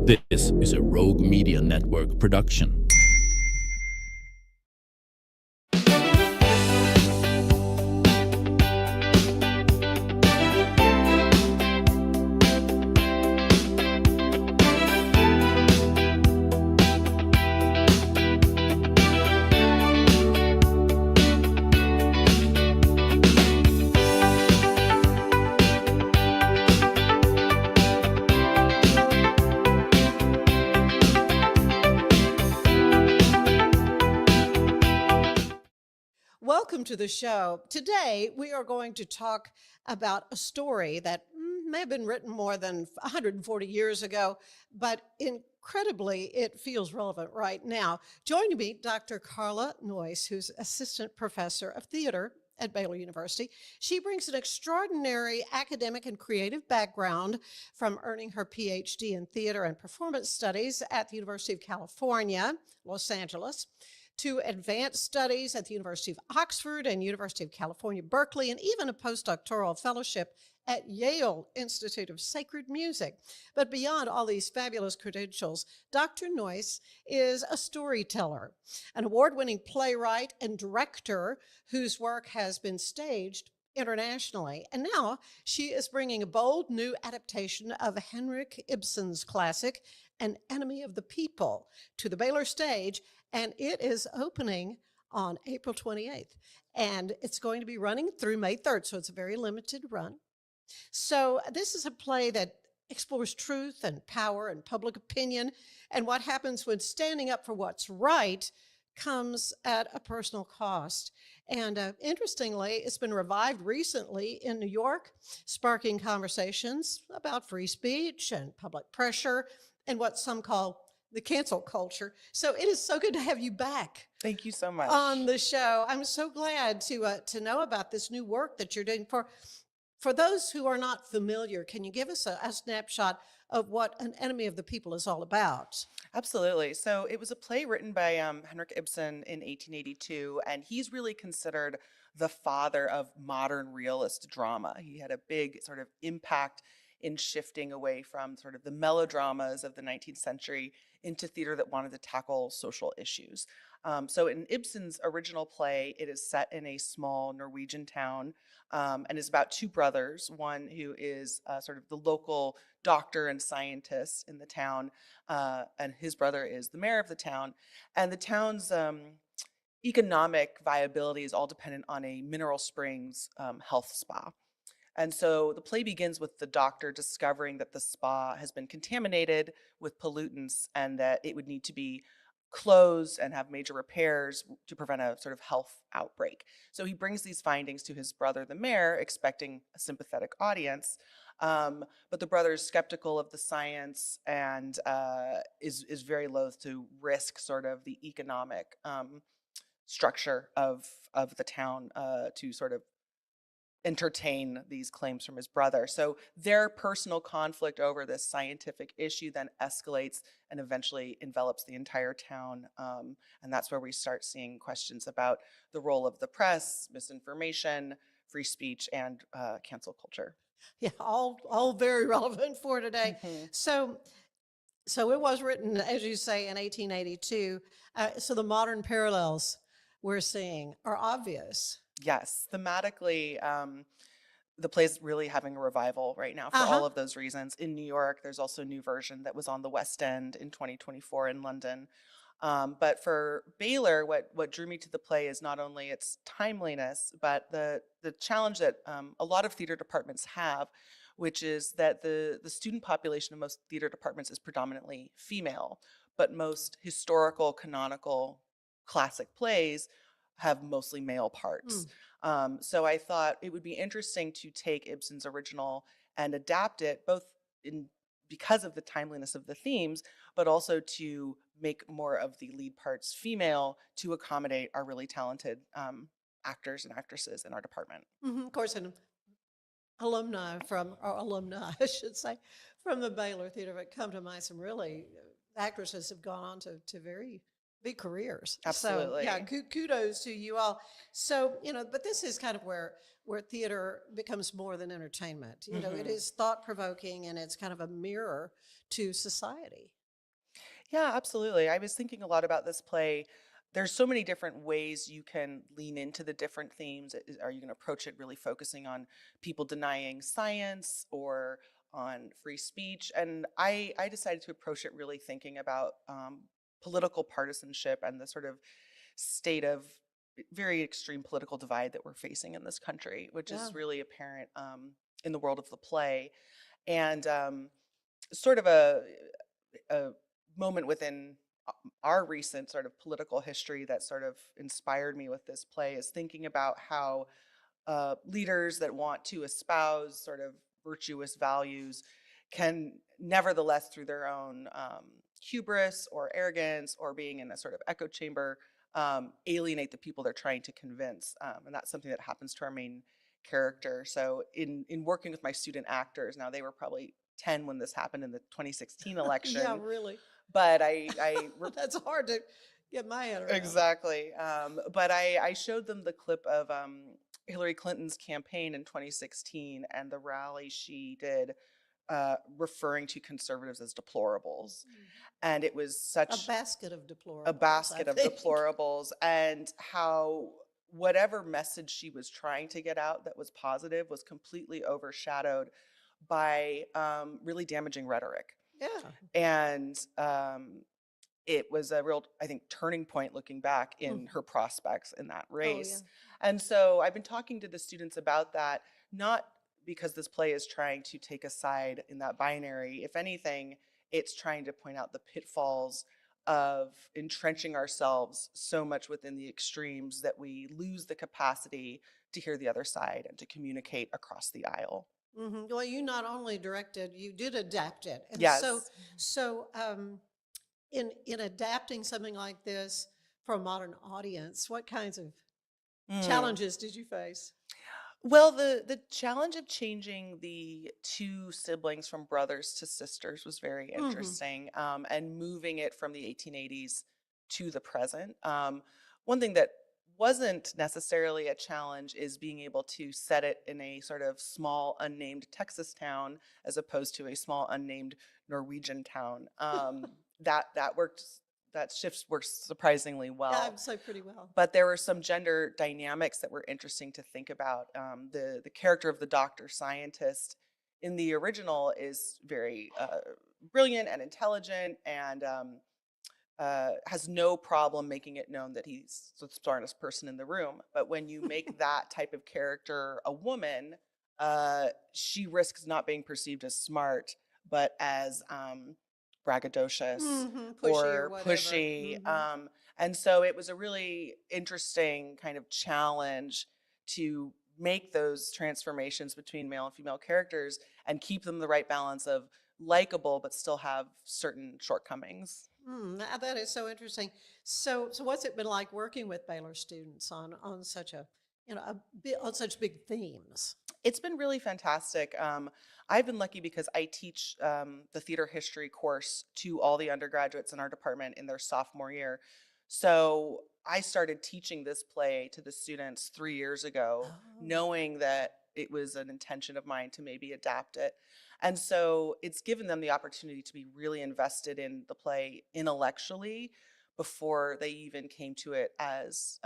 This is a Rogue Media Network production. Welcome to the show. Today, we are going to talk about a story that may have been written more than 140 years ago, but incredibly, it feels relevant right now. Joining me, Dr. Carla Neuss, who's assistant professor of theater at Baylor University. She brings an extraordinary academic and creative background from earning her PhD in theater and performance studies at the University of California, Los Angeles, to advanced studies at the University of Oxford and University of California, Berkeley, and even a postdoctoral fellowship at Yale Institute of Sacred Music. But beyond all these fabulous credentials, Dr. Neuss is a storyteller, an award-winning playwright and director whose work has been staged internationally. And now she is bringing a bold new adaptation of Henrik Ibsen's classic, An Enemy of the People, to the Baylor stage, and it is opening on April 28th. And it's going to be running through May 3rd, so it's a very limited run. So this is a play that explores truth and power and public opinion and what happens when standing up for what's right comes at a personal cost. And interestingly, it's been revived recently in New York, sparking conversations about free speech and public pressure and what some call the cancel culture. So it is so good to have you back. Thank you so much. On the show. I'm so glad to know about this new work that you're doing. For those who are not familiar, can you give us a snapshot of what An Enemy of the People is all about? Absolutely. So it was a play written by Henrik Ibsen in 1882, and he's really considered the father of modern realist drama. He had a big sort of impact in shifting away from sort of the melodramas of the 19th century into theater that wanted to tackle social issues. So in Ibsen's original play, it is set in a small Norwegian town and is about two brothers, one who is sort of the local doctor and scientist in the town, and his brother is the mayor of the town. And the town's economic viability is all dependent on a mineral springs health spa. And so the play begins with the doctor discovering that the spa has been contaminated with pollutants and that it would need to be closed and have major repairs to prevent a sort of health outbreak. So he brings these findings to his brother, the mayor, expecting a sympathetic audience. But the brother is skeptical of the science and is very loath to risk sort of the economic structure of the town to sort of entertain these claims from his brother. So their personal conflict over this scientific issue then escalates and eventually envelops the entire town. And that's where we start seeing questions about the role of the press, misinformation, free speech, and cancel culture. Yeah, all very relevant for today. Mm-hmm. So it was written, as you say, in 1882. So the modern parallels we're seeing are obvious. Yes, thematically, the play's really having a revival right now for all of those reasons. In New York, there's also a new version that was on the West End in 2024 in London. But for Baylor, what drew me to the play is not only its timeliness, but the challenge that a lot of theater departments have, which is that the student population of most theater departments is predominantly female, but most historical, canonical, classic plays have mostly male parts. So I thought it would be interesting to take Ibsen's original and adapt it both because of the timeliness of the themes, but also to make more of the lead parts female to accommodate our really talented actors and actresses in our department. Of course, an alumni, I should say, from the Baylor Theater that come to mind. Some really actresses have gone on to very big careers. Absolutely. So, yeah, kudos to you all. So, but this is kind of where theater becomes more than entertainment. It is thought-provoking, and it's kind of a mirror to society. Yeah, absolutely. I was thinking a lot about this play. There's so many different ways you can lean into the different themes. Are you going to approach it really focusing on people denying science or on free speech? And I decided to approach it really thinking about political partisanship and the sort of state of very extreme political divide that we're facing in this country, which Yeah. is really apparent in the world of the play. And sort of a moment within our recent sort of political history that sort of inspired me with this play is thinking about how leaders that want to espouse sort of virtuous values can nevertheless, through their own hubris or arrogance or being in a sort of echo chamber, alienate the people they're trying to convince. And that's something that happens to our main character. So in working with my student actors, now they were probably 10 when this happened in the 2016 Yeah, election, really. but I That's hard to get my head around. exactly. But I showed them the clip of Hillary Clinton's campaign in 2016 and the rally she did, referring to conservatives as deplorables. And it was A such basket of a deplorables, I basket of think. deplorables, and how whatever message she was trying to get out that was positive was completely overshadowed by really damaging rhetoric. Yeah. And it was a real, I think, turning point looking back in Mhm. her prospects in that Oh, yeah. race. And so I've been talking to the students about that, not because this play is trying to take a side in that binary. If anything, it's trying to point out the pitfalls of entrenching ourselves so much within the extremes that we lose the capacity to hear the other side and to communicate across the aisle. Well, you not only directed, you did adapt it. And so, Yes. so in adapting something like this for a modern audience, what kinds of Mm. challenges did you face? Well, the challenge of changing the two siblings from brothers to sisters was very Hmm. interesting, and moving it from the 1880s to the present. One thing that wasn't necessarily a challenge is being able to set it in a sort of small, unnamed Texas town as opposed to a small, unnamed Norwegian town. That worked. That shift works surprisingly Yeah, well, I'd say pretty well. but there were some gender dynamics that were interesting to think about. The character of the doctor scientist in the original is very brilliant and intelligent, and has no problem making it known that he's the smartest person in the room. But when you make that type of character a woman, she risks not being perceived as smart, but as braggadocious Pushy or or whatever. pushy. And so it was a really interesting kind of challenge to make those transformations between male and female characters and keep them the right balance of likable but still have certain shortcomings. That is so interesting. So what's it been like working with Baylor students on such a, on such big themes? It's been really fantastic. I've been lucky because I teach the theater history course to all the undergraduates in our department in their sophomore year. So I started teaching this play to the students 3 years ago, Oh. knowing that it was an intention of mine to maybe adapt it. And so it's given them the opportunity to be really invested in the play intellectually before they even came to it as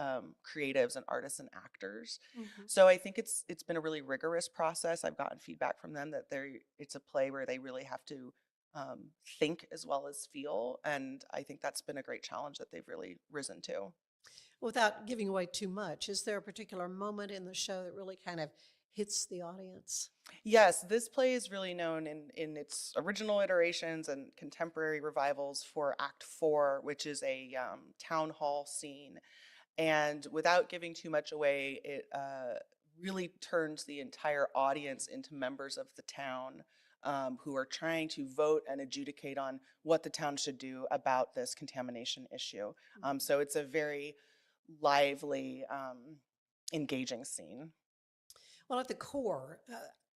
creatives and artists and actors. Mhm. So I think it's been a really rigorous process. I've gotten feedback from them that it's a play where they really have to think as well as feel, and I think that's been a great challenge that they've really risen to. Without giving away too much, is there a particular moment in the show that really kind of hits the audience? Yes, this play is really known in its original iterations and contemporary revivals for Act Four, which is a town hall scene. And without giving too much away, it really turns the entire audience into members of the town, who are trying to vote and adjudicate on what the town should do about this contamination issue. Mhm. So it's a very lively, engaging scene. Well, at the core,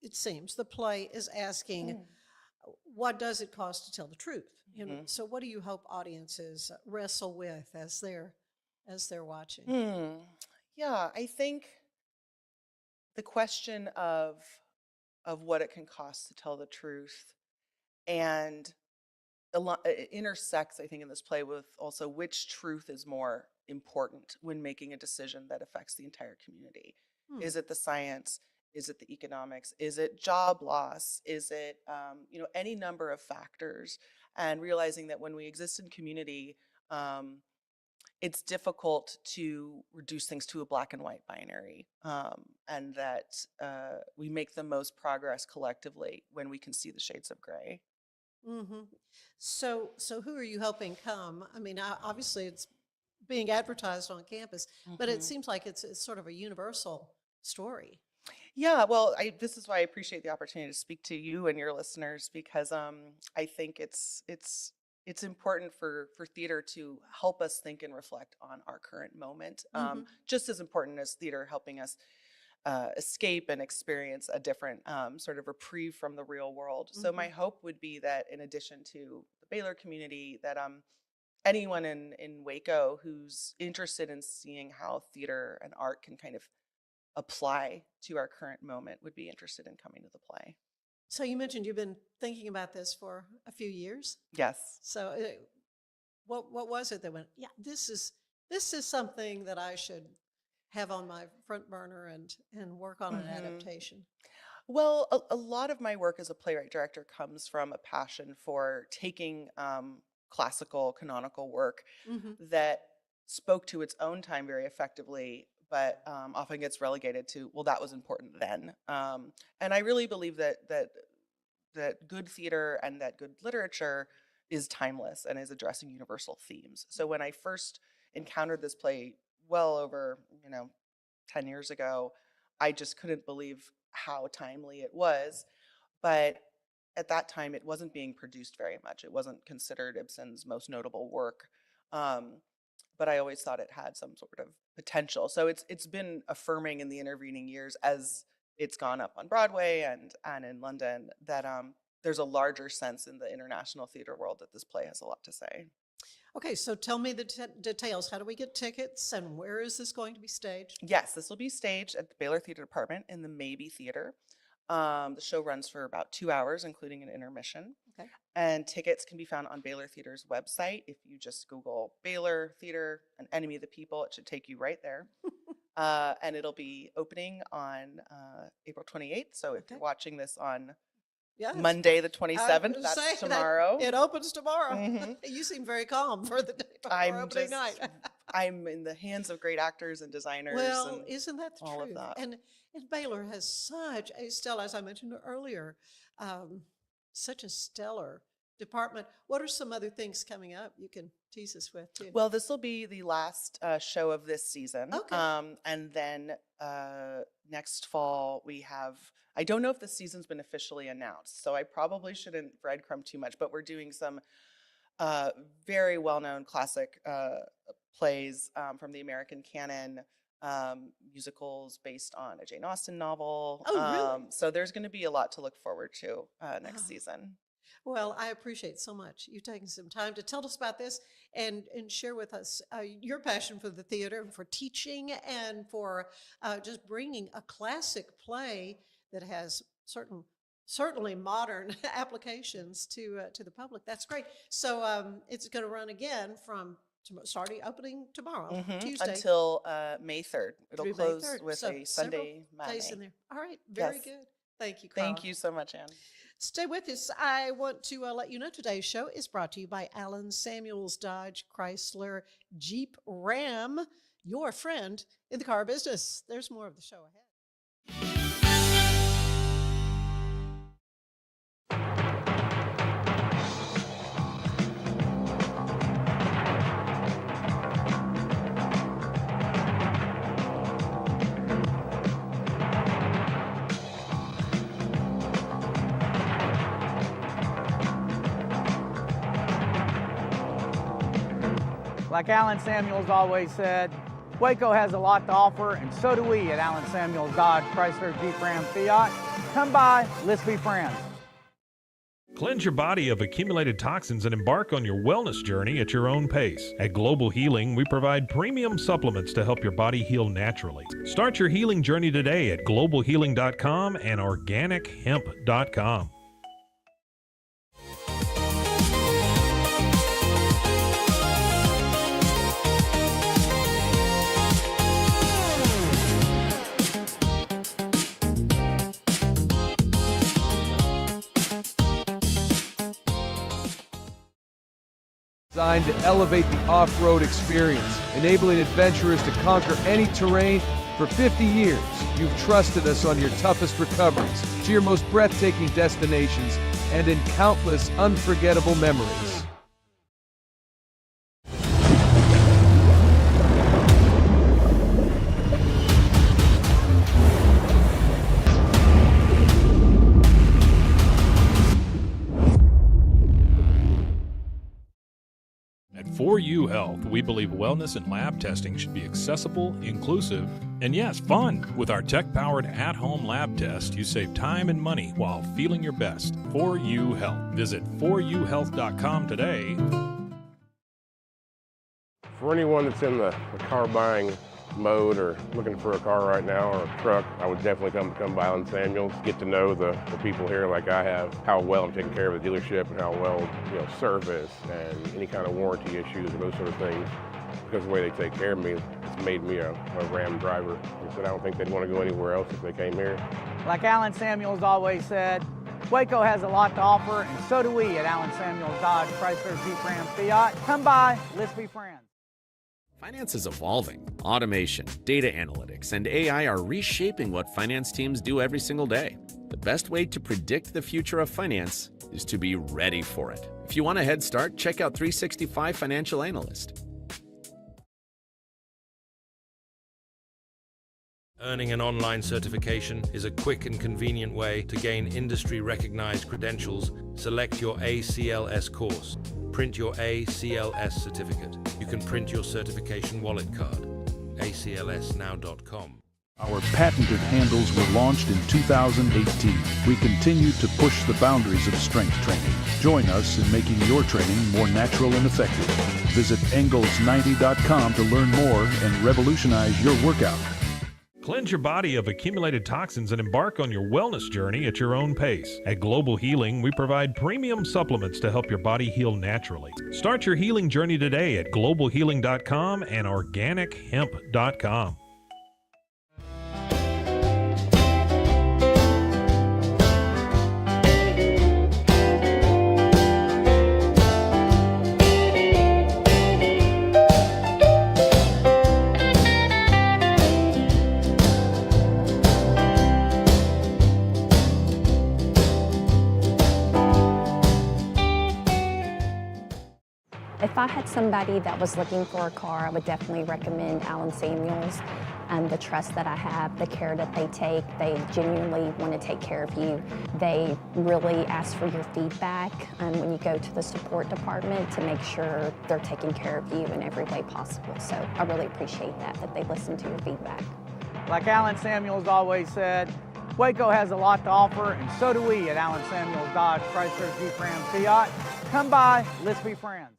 it seems the play is asking, Mm. what does it cost to tell the truth? Mhm. So what do you hope audiences wrestle with as they're watching? Hmm. Yeah, I think the question of what it can cost to tell the truth and it intersects, I think, in this play with also which truth is more important when making a decision that affects the entire community. Is it the science? Is it the economics? Is it job loss? Is it, any number of factors? And realizing that when we exist in community, it's difficult to reduce things to a black and white binary, and that we make the most progress collectively when we can see the shades of gray. Mm-hmm. So who are you helping come? I mean, obviously it's being advertised on campus, but it seems like it's sort of a universal story. Yeah, well, this is why I appreciate the opportunity to speak to you and your listeners, because I think it's important for theater to help us think and reflect on our current moment, just as important as theater helping us escape and experience a different sort of reprieve from the real world. So my hope would be that in addition to the Baylor community, that anyone in Waco who's interested in seeing how theater and art can kind of apply to our current moment would be interested in coming to the play. So you mentioned you've been thinking about this for a few years. Yes. So what was it that went, yeah, this is something that I should have on my front burner and work on an adaptation? Well, a lot of my work as a playwright director comes from a passion for taking classical canonical work that spoke to its own time very effectively, but often gets relegated to, well, that was important then. And I really believe that good theater and that good literature is timeless and is addressing universal themes. So when I first encountered this play well over 10 years ago, I just couldn't believe how timely it was. But at that time, it wasn't being produced very much. It wasn't considered Ibsen's most notable work. But I always thought it had some sort of potential. So it's been affirming in the intervening years as it's gone up on Broadway and in London that there's a larger sense in the international theater world that this play has a lot to say. Okay, so tell me the details. How do we get tickets, and where is this going to be staged? Yes, this will be staged at the Baylor Theater Department in the Maybe Theater. The show runs for about 2 hours, including an intermission. Okay. And tickets can be found on Baylor Theater's website. If you just Google Baylor Theater, an Enemy of the People, it should take you right there. And it'll be opening on April 28th. So if you're watching this on Monday the 27th, that's tomorrow. It opens tomorrow. You seem very calm for the day before opening night. I'm in the hands of great actors and designers. Well, and isn't that the all truth? of that. And Baylor has such a stellar, as I mentioned earlier, such a stellar department. What are some other things coming up you can tease us with too? Well, this will be the last show of this season. Okay. And then next fall we have, I don't know if the season's been officially announced, so I probably shouldn't breadcrumb too much, but we're doing some very well-known classic plays from the American canon, musicals based on a Jane Austen novel. Oh, really? So there's going to be a lot to look forward to next season. Well, I appreciate so much you taking some time to tell us about this and share with us your passion for the theater and for teaching and for just bringing a classic play that has certainly modern applications to the public. That's great. So it's going to run again from opening tomorrow, Tuesday. Until May 3rd. It'll Through close May 3rd. with a Sunday matinee. Days in there. All right. Very good. Thank you, Carla. Thank you so much, Anne. Stay with us. I want to let you know today's show is brought to you by Allen Samuels Dodge Chrysler Jeep Ram, your friend in the car business. There's more of the show ahead. Like Allen Samuels always said, Waco has a lot to offer, and so do we at Allen Samuels Dodge Chrysler Jeep Ram Fiat. Come by, let's be friends. Cleanse your body of accumulated toxins and embark on your wellness journey at your own pace. At Global Healing, we provide premium supplements to help your body heal naturally. Start your healing journey today at globalhealing.com and organichemp.com. Designed to elevate the off-road experience, enabling adventurers to conquer any terrain. For 50 years, you've trusted us on your toughest recoveries, to your most breathtaking destinations, and in countless unforgettable memories. At 4U Health, we believe wellness and lab testing should be accessible, inclusive, and yes, fun. With our tech-powered at-home lab test, you save time and money while feeling your best. 4U Health. Visit 4uhealth.com today. For anyone that's in the car buying mode or looking for a car right now or a truck, I would definitely come by Allen Samuels, get to know the people here like I have, how well I'm taking care of the dealership and how well, service and any kind of warranty issues or those sort of things. Because of the way they take care of me, it's made me a Ram driver. I said I don't think they'd want to go anywhere else if they came here. Like Allen Samuels always said, Waco has a lot to offer, and so do we at Allen Samuels Dodge, Chrysler, Jeep, Ram, Fiat. Come by, let's be friends. Finance is evolving. Automation, data analytics, and AI are reshaping what finance teams do every single day. The best way to predict the future of finance is to be ready for it. If you want a head start, check out 365 Financial Analyst. Earning an online certification is a quick and convenient way to gain industry-recognized credentials. Select your ACLS course. Print your ACLS certificate. You can print your certification wallet card. aclsnow.com. Our patented handles were launched in 2018. We continue to push the boundaries of strength training. Join us in making your training more natural and effective. Visit Engels90.com to learn more and revolutionize your workout. Cleanse your body of accumulated toxins and embark on your wellness journey at your own pace. At Global Healing, we provide premium supplements to help your body heal naturally. Start your healing journey today at globalhealing.com and organichemp.com. If I had somebody that was looking for a car, I would definitely recommend Allen Samuels. The trust that I have, the care that they take, they genuinely want to take care of you. They really ask for your feedback when you go to the support department to make sure they're taking care of you in every way possible. So I really appreciate that they listen to your feedback. Like Allen Samuels always said, Waco has a lot to offer, and so do we at Allen Samuels Dodge, Chrysler, Jeep, Ram, Fiat. Come by, let's be friends.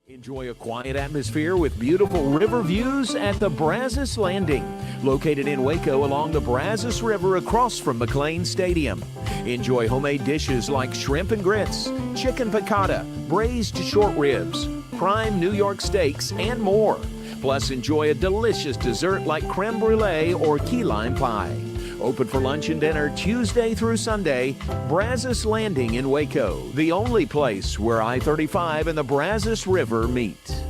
Enjoy a quiet atmosphere with beautiful river views at the Brazos Landing, located in Waco along the Brazos River across from McLean Stadium. Enjoy homemade dishes like shrimp and grits, chicken piccata, braised short ribs, prime New York steaks, and more. Plus, enjoy a delicious dessert like creme brulee or key lime pie. Open for lunch and dinner Tuesday through Sunday. Brazos Landing in Waco, the only place where I-35 and the Brazos River meet.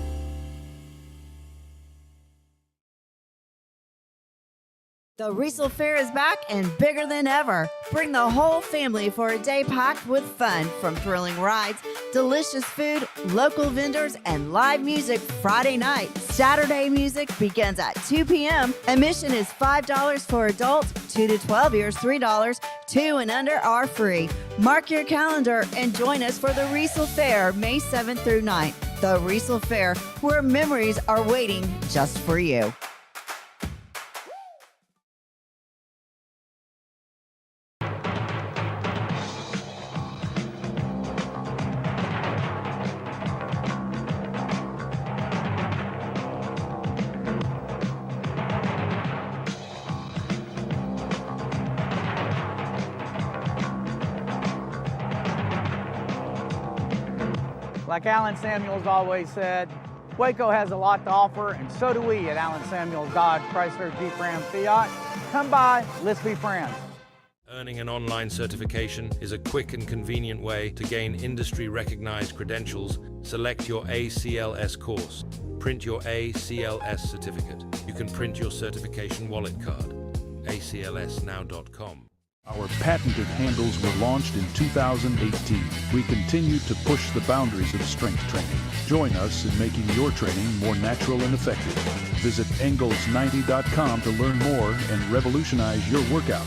The Riesel Fair is back and bigger than ever. Bring the whole family for a day packed with fun, from thrilling rides, delicious food, local vendors, and live music Friday night. Saturday music begins at 2 p.m. Admission is $5 for adults, 2 to 12 years $3, 2 and under are free. Mark your calendar and join us for the Riesel Fair May 7th through 9th. The Riesel Fair, where memories are waiting just for you. Like Allen Samuels always said, Waco has a lot to offer, and so do we at Allen Samuels Dodge, Chrysler, Jeep, Ram, Fiat. Come by, let's be friends. Earning an online certification is a quick and convenient way to gain industry-recognized credentials. Select your ACLS course. Print your ACLS certificate. You can print your certification wallet card. aclsnow.com. Our patented handles were launched in 2018. We continue to push the boundaries of strength training. Join us in making your training more natural and effective. Visit Engels90.com to learn more and revolutionize your workout.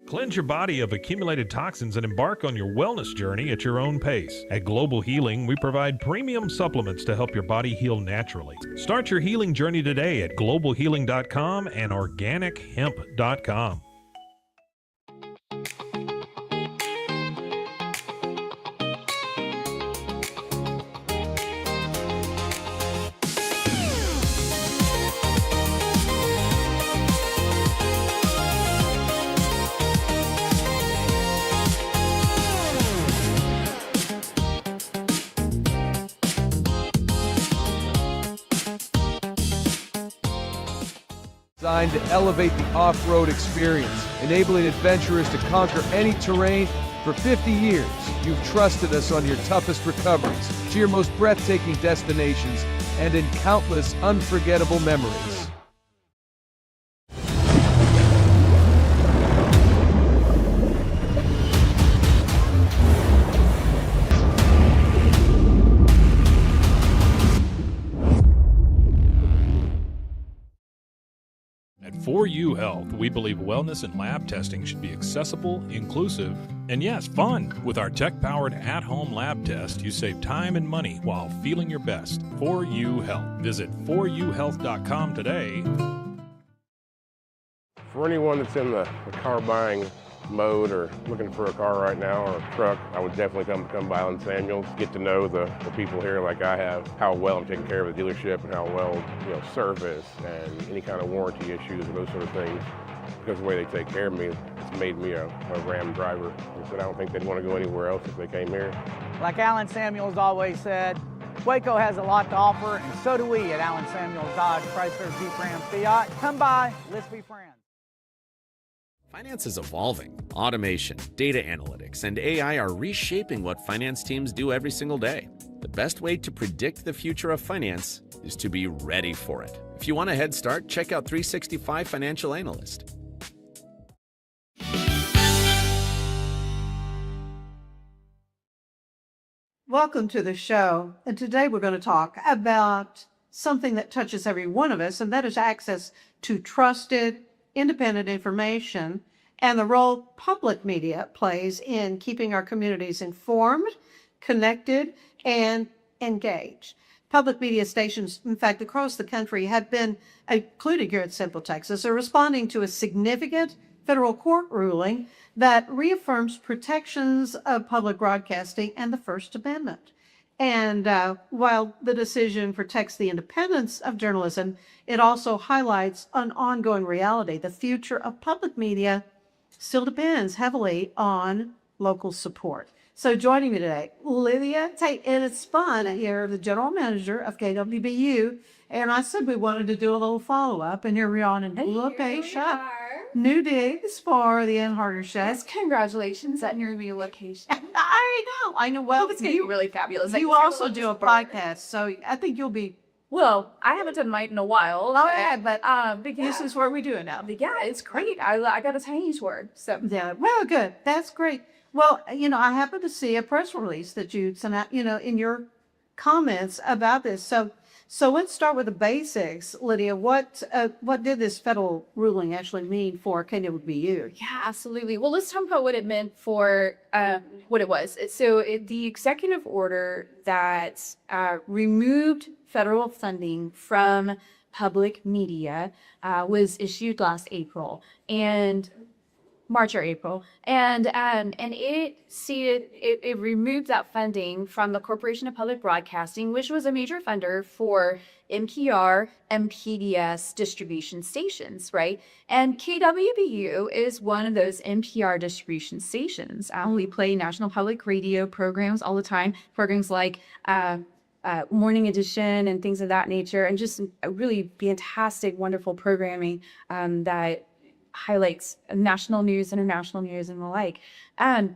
Cleanse your body of accumulated toxins and embark on your wellness journey at your own pace. At Global Healing, we provide premium supplements to help your body heal naturally. Start your healing journey today at globalhealing.com and organichemp.com. Designed to elevate the off-road experience, enabling adventurers to conquer any terrain. For 50 years, you've trusted us on your toughest recoveries, to your most breathtaking destinations, and in countless unforgettable memories. At 4U Health, we believe wellness and lab testing should be accessible, inclusive, and yes, fun. With our tech-powered at-home lab test, you save time and money while feeling your best. 4U Health. Visit 4uhealth.com today. For anyone that's in the car buying mode or looking for a car right now or a truck, I would definitely come by Allen Samuels, get to know the people here like I have, how well I'm taking care of the dealership and how well, service and any kind of warranty issues or those sort of things. Because of the way they take care of me, it's made me a Ram driver. I said I don't think they'd want to go anywhere else if they came here. Like Allen Samuels always said, Waco has a lot to offer, and so do we at Allen Samuels Dodge, Chrysler, Jeep, Ram, Fiat. Come by, let's be friends. Finance is evolving. Automation, data analytics, and AI are reshaping what finance teams do every single day. The best way to predict the future of finance is to be ready for it. If you want a head start, check out 365 Financial Analyst. Welcome to the show. And today we're going to talk about something that touches every one of us, and that is access to trusted, independent information and the role public media plays in keeping our communities informed, connected, and engaged. Public media stations, in fact, across the country have been, including here at Central Texas, are responding to a significant federal court ruling that reaffirms protections of public broadcasting and the First Amendment. And while the decision protects the independence of journalism, it also highlights an ongoing reality. The future of public media still depends heavily on local support. So joining me today, Lydia Tate, and it's fun here, the general manager of KWBU. And I said we wanted to do a little follow-up, and here we are on a new location. New digs for the Ann Harder Show. Yes, congratulations on your new location. I know. Well, it's going to be really fabulous. You also do a podcast, so I think you'll be. Well, I haven't done mine in a while. But yeah. This is where we do it now. But yeah, it's great. I got a tiny tour. So yeah, well, good. That's great. Well, I happened to see a press release that you sent out, in your comments about this. So let's start with the basics, Lydia. What did this federal ruling actually mean for KWBU? Yeah, absolutely. Well, let's talk about what it meant for what it was. So the executive order that removed federal funding from public media was issued last April and March or April, and it removed that funding from the Corporation of Public Broadcasting, which was a major funder for NPR and PBS distribution stations, right? And KWBU is one of those NPR distribution stations. We play National Public Radio programs all the time, programs like Morning Edition and things of that nature, and just a really fantastic, wonderful programming that highlights national news, international news, and the like.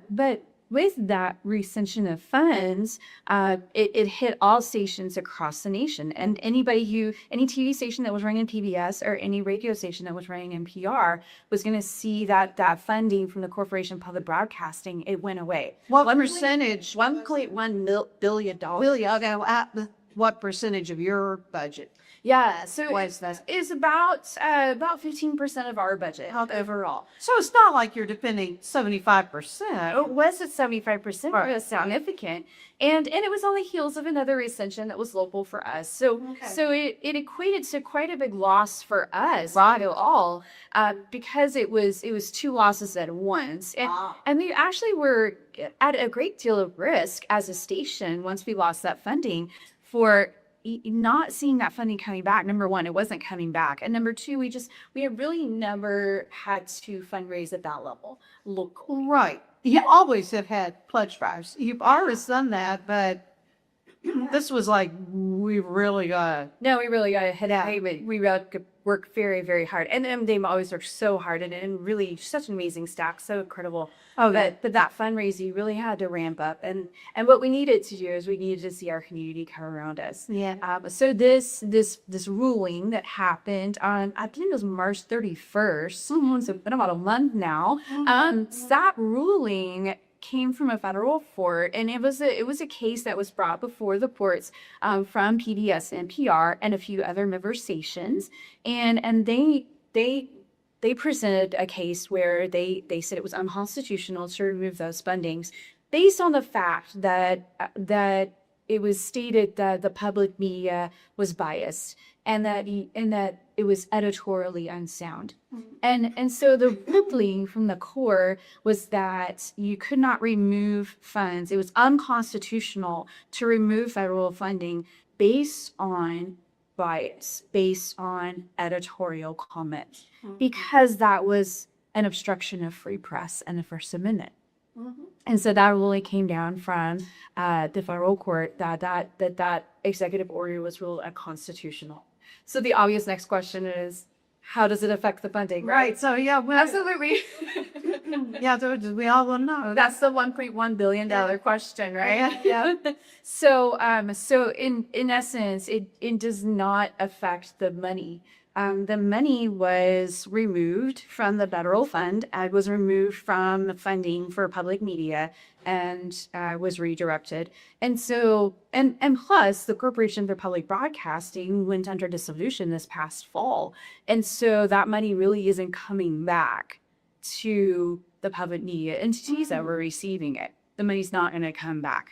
But with that recension of funds, it hit all stations across the nation. And any TV station that was running PBS or any radio station that was running NPR was going to see that funding from the Corporation of Public Broadcasting, it went away. What percentage? $1.1 billion. What percentage of your budget? Yeah, so it's about 15% of our budget overall. So it's not like you're depending 75%. It was at 75%, but it was significant. And it was on the heels of another recension that was local for us. So it equated to quite a big loss for us all, because it was two losses at once. And we actually were at a great deal of risk as a station once we lost that funding for not seeing that funding coming back. Number one, it wasn't coming back. And number two, we had really never had to fundraise at that level locally. Right. You always have had pledge drives. You've always done that, but this was like, we really got to hit it. We work very, very hard. And they always work so hard and really such an amazing staff, so incredible. But that fundraising, you really had to ramp up. And what we needed to do is we needed to see our community come around us. Yeah. So this ruling that happened on, I think it was March 31st, so it's been about a month now. That ruling came from a federal court, and it was a case that was brought before the courts from PBS, NPR, and a few other member stations, and they presented a case where they said it was unconstitutional to remove those fundings based on the fact that it was stated that the public media was biased and that it was editorially unsound. And so the ruling from the court was that you could not remove funds. It was unconstitutional to remove federal funding based on bias, based on editorial comment, because that was an obstruction of free press and the First Amendment. And so that ruling came down from the federal court that executive order was ruled unconstitutional. So the obvious next question is, how does it affect the funding? Right. So Absolutely. We all want to know. That's the $1.1 billion question, right? Yeah. So in essence, it does not affect the money. The money was removed from the federal fund and was removed from the funding for public media and was redirected. And so, and plus, the Corporation for Public Broadcasting went under dissolution this past fall. And so that money really isn't coming back to the public media entities that were receiving it. The money's not going to come back.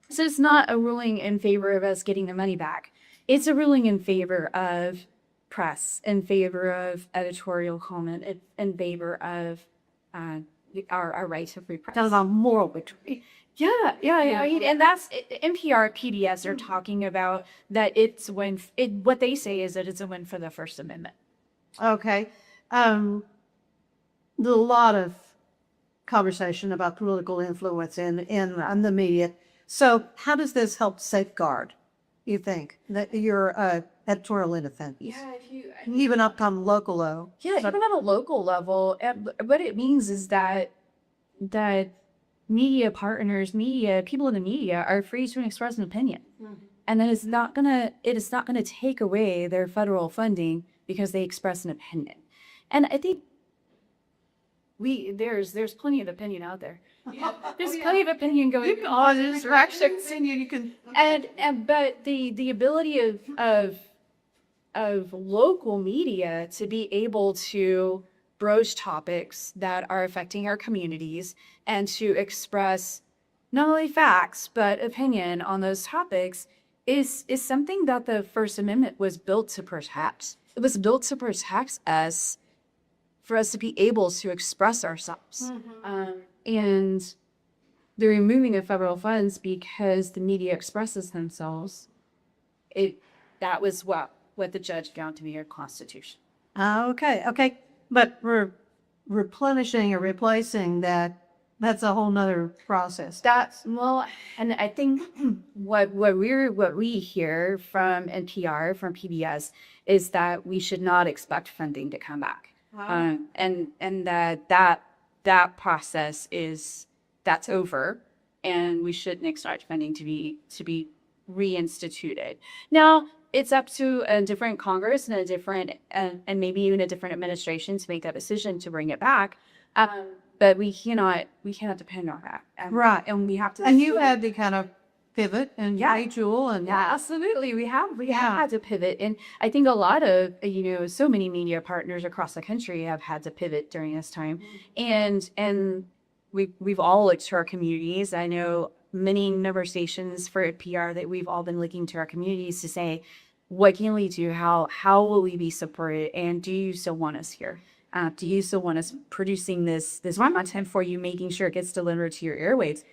So it's not a ruling in favor of us getting the money back. It's a ruling in favor of press, in favor of editorial comment, in favor of our right to free press. That was a moral victory. Yeah. And that's NPR, PBS are talking about that what they say is that it's a win for the First Amendment. Okay. There's a lot of conversation about political influence in the media. So how does this help safeguard, you think, that your editorial independence? Yeah, even up on local level. Yeah, even at a local level. What it means is that media partners, people in the media are free to express an opinion. And that it is not gonna take away their federal funding because they express an opinion. And I think there's plenty of opinion out there. There's plenty of opinion going on in this direction. But the ability of local media to be able to broach topics that are affecting our communities and to express not only facts but opinion on those topics is something that the First Amendment was built to protect. It was built to protect us, for us to be able to express ourselves. And the removing of federal funds because the media expresses themselves, that was what the judge found to be unconstitutional. Okay. But replenishing or replacing that's a whole nother process. And I think what we hear from NPR, from PBS, is that we should not expect funding to come back. and that process that's over, and we shouldn't expect funding to be reinstituted. Now, it's up to a different Congress and a different and maybe even a different administration to make that decision to bring it back. But we cannot depend on that. Right. And we have to. And you had to kind of pivot and retool and yeah, absolutely. We have had to pivot, and I think a lot of so many media partners across the country have had to pivot during this time, and we've all looked to our communities. I know many number of stations for PR that we've all been looking to our communities to say, what can we do? How will we be supported? And do you still want us here? Do you still want us producing this content for you, making sure it gets delivered to your airwaves?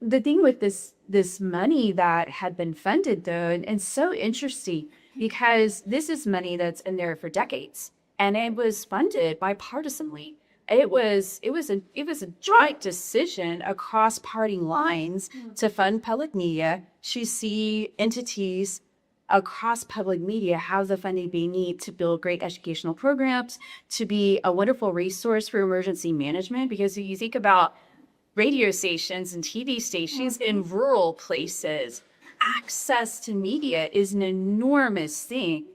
The thing with this money that had been funded, though, and so interesting, because this is money that's in there for decades, and it was funded bipartisanly. It was a joint decision across party lines to fund public media, to see entities across public media have the funding they need to build great educational programs, to be a wonderful resource for emergency management. Because if you think about radio stations and TV stations in rural places, access to media is an enormous thing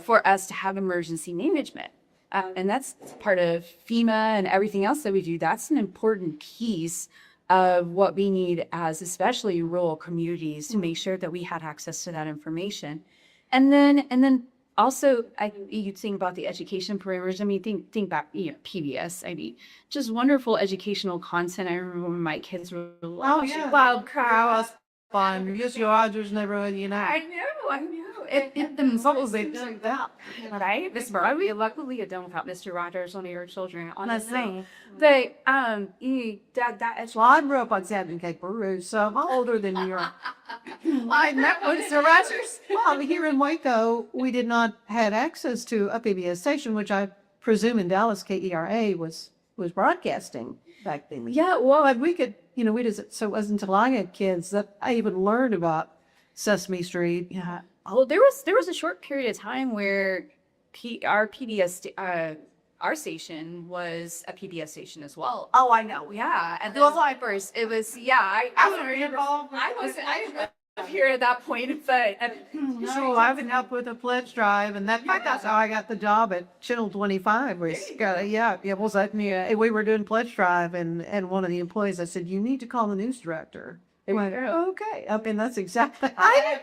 for us to have emergency management. And that's part of FEMA and everything else that we do. That's an important piece of what we need as especially rural communities to make sure that we had access to that information. And then also, you think about the education parameters. I mean, think back, PBS. I mean, just wonderful educational content. I remember when my kids were watching Wild Kratts, fun. Use your Rogers neighborhood, I know. It themselves they do that, right? Miss Murray, luckily, I don't without Mr. Rogers, one of your children, honestly. But that's well, I grew up on San Peru, so I'm older than you are. I met Mr. Rogers. Well, here in Waco, we did not have access to a PBS station, which I presume in Dallas, KERA was broadcasting back then. Yeah, well, but we could, so it wasn't until I had kids that I even learned about Sesame Street. Yeah. Well, there was a short period of time where our PBS, our station was a PBS station as well. Oh, I know. Yeah, and those first, it was I was here at that point, but so I would help with a pledge drive, and that's how I got the job at Channel 25. We were doing pledge drive, and one of the employees, I said, you need to call the news director. They went, okay. I mean, that's exactly. I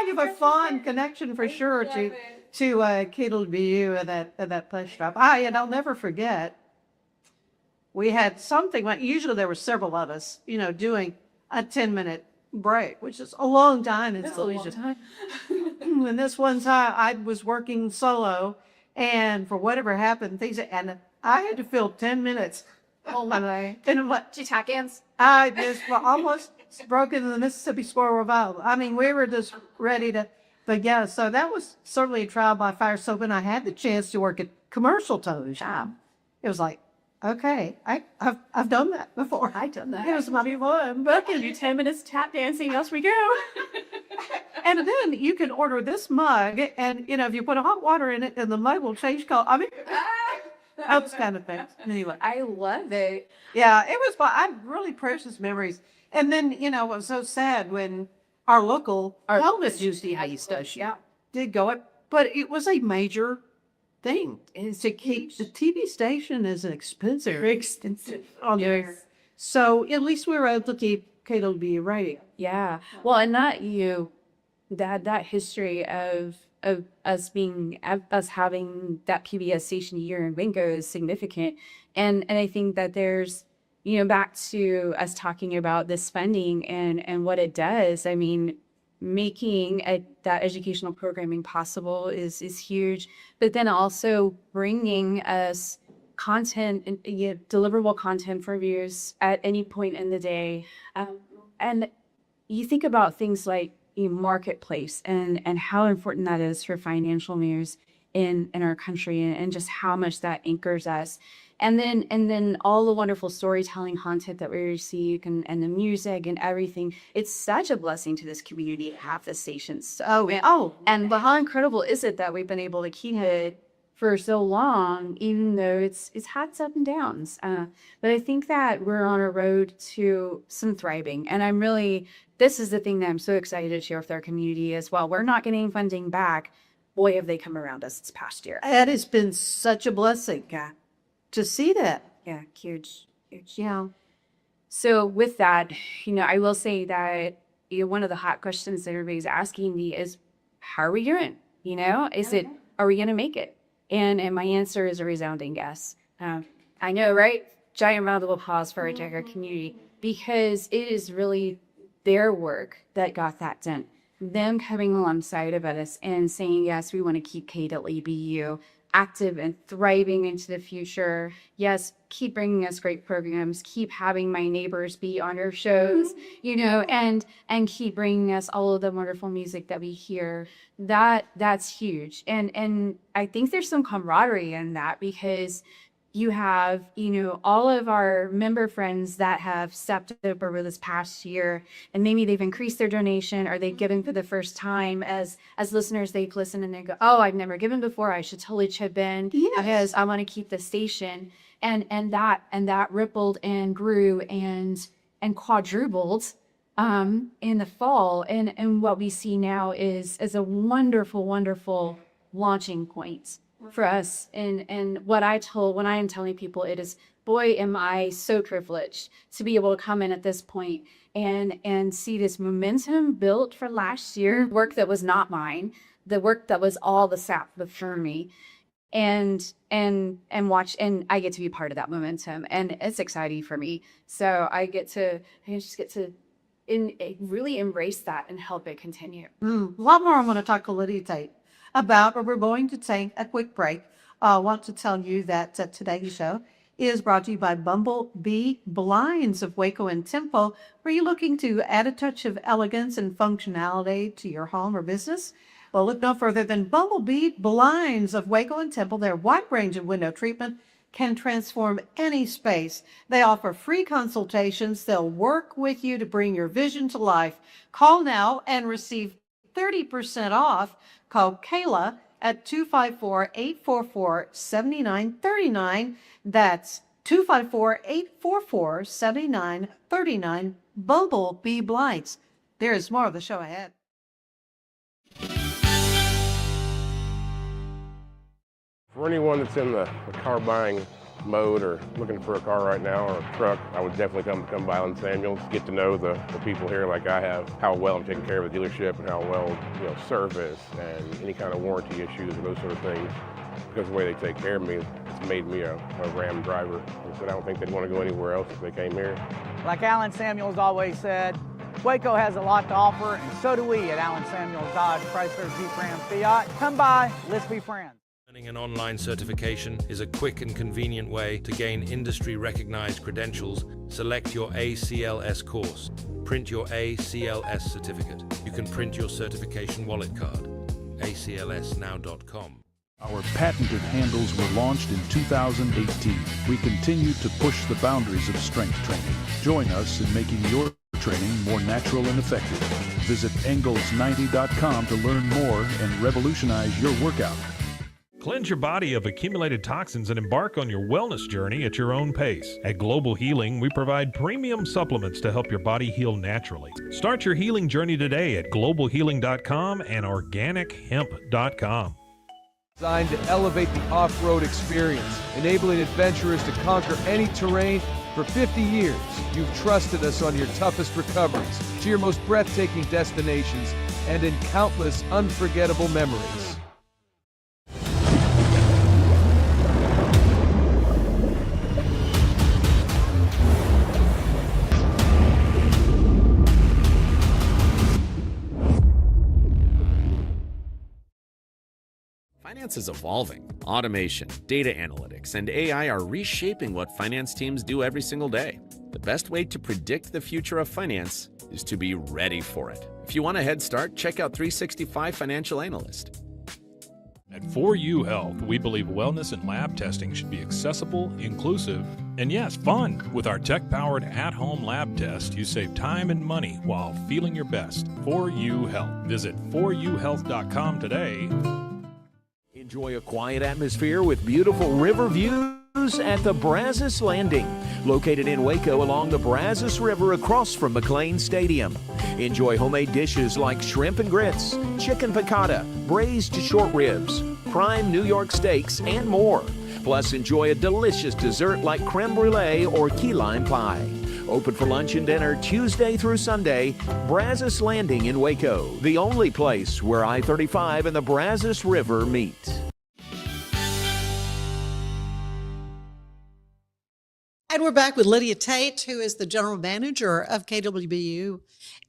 have a fond connection for sure to KWBU and that pledge drive. And I'll never forget. We had something. Usually there were several of us, doing a 10-minute break, which is a long time. It's a long time. And this one time I was working solo, and for whatever happened, and I had to fill 10 minutes. Oh my! And what? Did you tack ends? I just almost broken the Mississippi Squirrel Revival. I mean, we were just ready to. But yeah, so that was certainly a trial by fire. So when I had the chance to work at commercial television, it was like, okay, I've done that before. I've done that. It was mighty fun. But you do 10 minutes tap dancing, else we go. And then you can order this mug, and if you put hot water in it, and the mug will change color. I mean. Those kind of things. Anyway, I love it. Yeah, it was fun. I have really precious memories. And then, it was so sad when our television station did go up, but it was a major thing. Is to keep the TV station is expensive on there. So at least we were able to keep KWBU radio. Yeah. Well, and that history of us having that PBS station here in Waco is significant, and I think that there's back to us talking about this funding and what it does. I mean, making that educational programming possible is huge, but then also bringing us content and deliverable content for viewers at any point in the day, and you think about things like marketplace and how important that is for financial news in our country, and just how much that anchors us, and then all the wonderful storytelling content that we receive, and the music and everything. It's such a blessing to this community to have the stations. And how incredible is it that we've been able to keep it for so long, even though it's had its ups and downs. But I think that we're on a road to some thriving. And this is the thing that I'm so excited to share with our community as well. We're not getting funding back. Boy, have they come around us this past year. It has been such a blessing to see that. Yeah, huge. Yeah. So with that, I will say that one of the hot questions that everybody's asking me is, how are we doing? Are we going to make it? And my answer is a resounding yes. I know, right? Giant round of applause for our Decker community, because it is really their work that got that done. Them coming alongside of us and saying, yes, we want to keep KWBU active and thriving into the future. Yes, keep bringing us great programs, keep having my neighbors be on our shows, and keep bringing us all of the wonderful music that we hear. That's huge. And I think there's some camaraderie in that, because you have, all of our member friends that have stepped up over this past year, and maybe they've increased their donation, or they've given for the first time. As listeners, they've listened and they go, oh, I've never given before. I should totally chip in because I want to keep the station. And that rippled and grew and quadrupled in the fall. And what we see now is a wonderful, wonderful launching point for us. And when I am telling people, it is, boy, am I so privileged to be able to come in at this point and see this momentum built for last year, work that was not mine, the work that was all the SAP before me, and watch, and I get to be part of that momentum, and it's exciting for me. So I just get to really embrace that and help it continue. A lot more I want to talk to Lydia Tate about, but we're going to take a quick break. I want to tell you that today's show is brought to you by Bumblebee Blinds of Waco and Temple. Are you looking to add a touch of elegance and functionality to your home or business? Well, look no further than Bumblebee Blinds of Waco and Temple. Their wide range of window treatment can transform any space. They offer free consultations. They'll work with you to bring your vision to life. Call now and receive 30% off. Call Kayla at 254-844-7939. That's 254-844-7939. Bumblebee Blinds. There is more of the show ahead. For anyone that's in the car buying mode or looking for a car right now or a truck, I would definitely come by Allen Samuels, get to know the people here like I have, how well I'm taking care of the dealership and how well, service and any kind of warranty issues or those sort of things. Because of the way they take care of me, it's made me a Ram driver. I said I don't think they'd want to go anywhere else if they came here. Like Allen Samuels always said, Waco has a lot to offer, and so do we at Allen Samuels Dodge Chrysler Jeep Ram Fiat. Come by, let's be friends. Earning an online certification is a quick and convenient way to gain industry-recognized credentials. Select your ACLS course. Print your ACLS certificate. You can print your certification wallet card. aclsnow.com. Our patented handles were launched in 2018. We continue to push the boundaries of strength training. Join us in making your training more natural and effective. Visit Engels90.com to learn more and revolutionize your workout. Cleanse your body of accumulated toxins and embark on your wellness journey at your own pace. At Global Healing, we provide premium supplements to help your body heal naturally. Start your healing journey today at globalhealing.com and organichemp.com. Designed to elevate the off-road experience, enabling adventurers to conquer any terrain. For 50 years, you've trusted us on your toughest recoveries, to your most breathtaking destinations, and in countless unforgettable memories. Finance is evolving. Automation, data analytics, and AI are reshaping what finance teams do every single day. The best way to predict the future of finance is to be ready for it. If you want a head start, check out 365 Financial Analyst. At 4U Health, we believe wellness and lab testing should be accessible, inclusive, and yes, fun. With our tech-powered at-home lab test, you save time and money while feeling your best. 4U Health. Visit 4uhealth.com today. Enjoy a quiet atmosphere with beautiful river views at the Brazos Landing, located in Waco along the Brazos River across from McLean Stadium. Enjoy homemade dishes like shrimp and grits, chicken piccata, braised short ribs, prime New York steaks, and more. Plus, enjoy a delicious dessert like creme brulee or key lime pie. Open for lunch and dinner Tuesday through Sunday. Brazos Landing in Waco, the only place where I-35 and the Brazos River meet. And we're back with Lydia Tate, who is the general manager of KWBU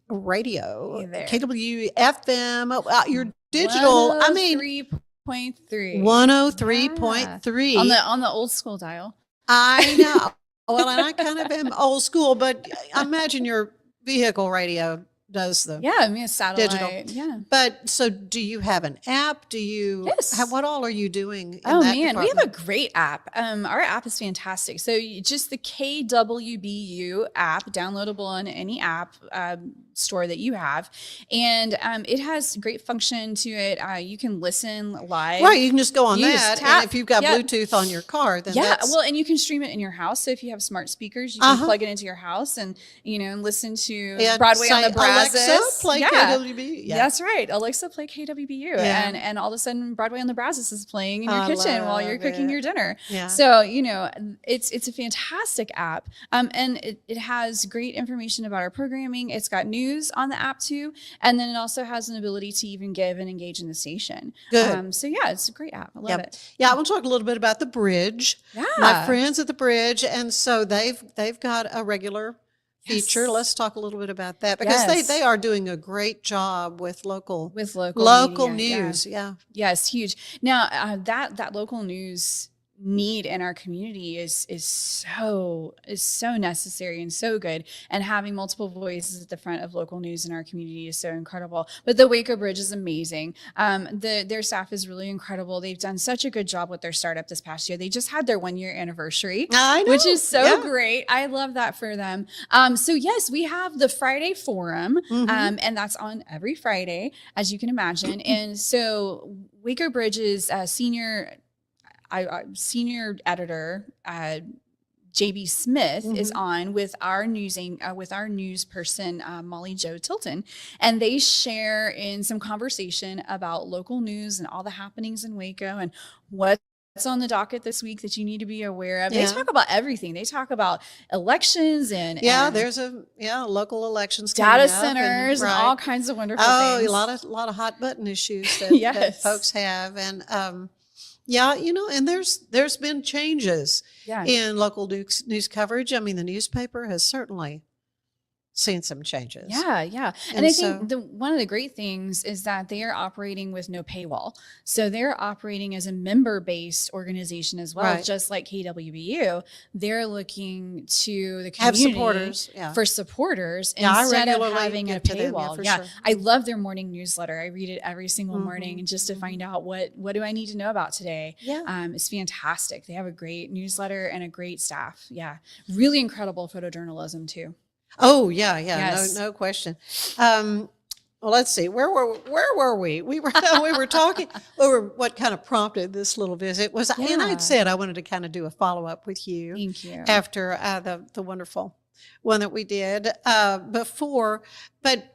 Radio, KWBU-FM. Your digital, 103.3. 103.3 on the old school dial. I know. Well, and I kind of am old school, but I imagine your vehicle radio does the a satellite. Digital. Yeah. But so do you have an app? Do you what all are you doing in Oh that man, we department? have a great app. Our app is fantastic. So just the KWBU app, downloadable on any app store that you have. And it has great function to it. You can listen live. Right, you can just go on You that. just tap. And if you've got Yeah. Bluetooth on your car, then that's Well, and you can stream it in your house. So if you have smart speakers, you can plug it into your house and listen to Broadway on the Brazos. Alexa, play KWBU. Yeah. That's right. Alexa, play KWBU. Yeah. And all of a sudden Broadway on the Brazos is playing in your kitchen while you're cooking your dinner. Yeah. So, it's a fantastic app. And it has great information about our programming. It's got news on the app too. And then it also has an ability to even give and engage in the station. Good. It's a great app. I love it. Yeah, I want to talk a little bit about the Bridge. Yeah. My friends at the Bridge, and so they've got a regular feature. Let's talk a little bit about that because they are doing a great job with local media, news. Yeah, it's huge. Now that local news need in our community is so necessary and so good, and having multiple voices at the front of local news in our community is so incredible. But the Waco Bridge is amazing. Their staff is really incredible. They've done such a good job with their startup this past year. They just had their 1 year anniversary, which is so great. I love that for them. So yes, we have the Friday Forum, and that's on every Friday, as you can imagine. And so Waco Bridge's senior editor, JB Smith, is on with our news person, Molly Jo Tilton, and they share in some conversation about local news and all the happenings in Waco and what's on the docket this week that you need to be aware of. They talk about everything. They talk about elections and there's local elections, data centers, and all kinds of wonderful things. A lot of hot button issues that folks have, and and there's been changes in local news coverage. I mean, the newspaper has certainly seen some changes. Yeah. And I think one of the great things is that they are operating with no paywall. So they're operating as a member-based organization as well, just like KWBU. They're looking to the community for supporters instead of having a paywall. Sure. I love their morning newsletter. I read it every single morning, and just to find out what do I need to know about today. It's fantastic. They have a great newsletter and a great staff. Yeah, really incredible photojournalism too. Oh yes. No question. Well, let's see. Where were we? We were talking over what kind of prompted this little visit was, and I'd said I wanted to kind of do a follow up with you. Thank you. After the wonderful one that we did before, but